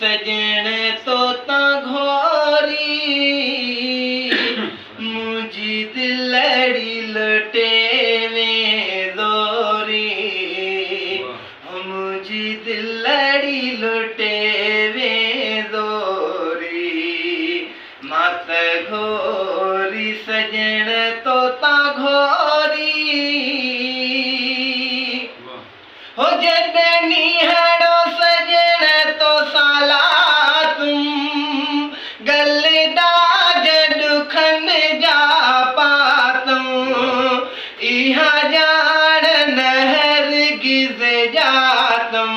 सजण तोता घोरी मुझी दिलड़ी लुटेवे दोरी मुझी दिलड़ी लुटेवे दोरी मात घोरी सजण तोता घोरी हो जदनी हड़ो सजण तो साला तुम गलदा जडुखन जा पातुम इहा जान नहर गिज जातुम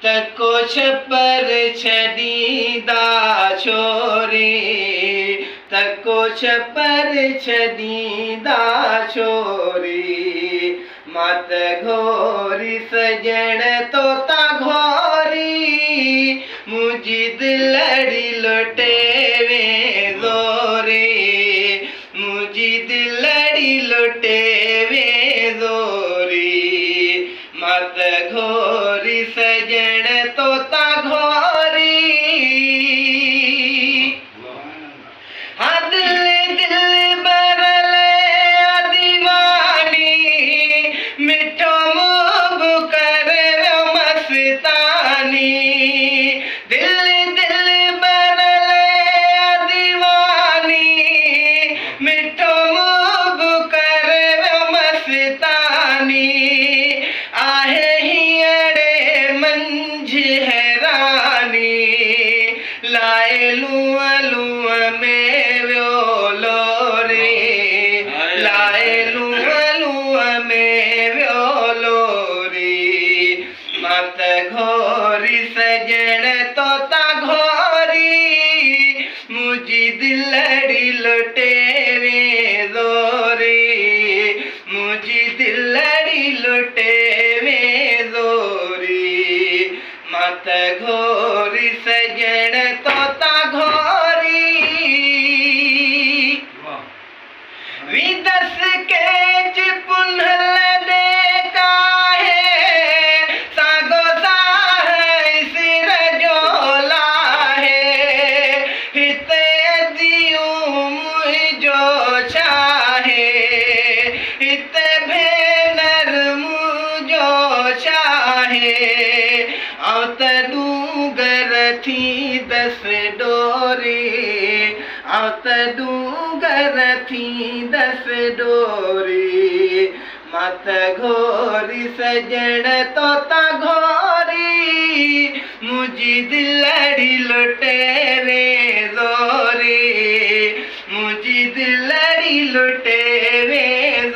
तको छपर छदीदा छोरे तको छपर छदीदा छोरी मात घोरी सजण तोता घोरी मुझी दिलड़ी लुटेवे दोरे मुझी दिलड़ी लुटेवे दोरी मात घोरी सजण तोता घोरी लाए लुआ लुआ में व्योलो रे लाए लुआ लुआ में व्योलो रे मात घोरी सजण तोता घोरी मुझी दिलड़ी लुटेवे दोरे मुझी दिलड़ी लुटेवे दोरी मात घोरी सजण तोता घोरी विदस के पुनल देखा है सागो साह सिर जोला है हिते दियो मुझो चाहे हिते भेनर मुझो चाहे औत डूगर थी दस डोरी औत डूगर थी दस डोरी मात घोरी सजण तोता घोरी मुझी दिलड़ी लुटेवे दोरे मुझी दिलड़ी लुटेवे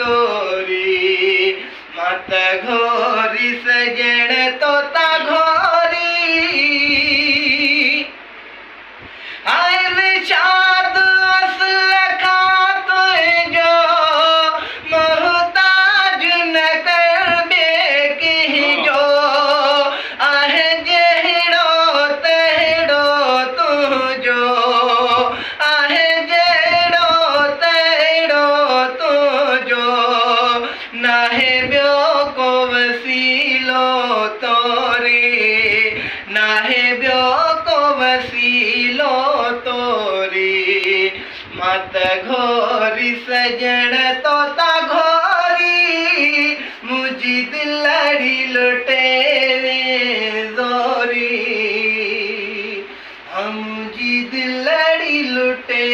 दोरी मात घोरी सजण तोता घोरी आए चाँद असल खातो जो मोहताज न कर बेकी जो आहे जहिड़ो तहिड़ो तू जो आहे जहिड़ो तहिड़ो तू जो नाहे ॿियो को वसीलो तोरे नाहे ॿियो को वसीलो तोरे मात घोरी सजण तोता घोरी मुझी दिलड़ी लुटेवे दोरी मुझी दिलड़ी लुटे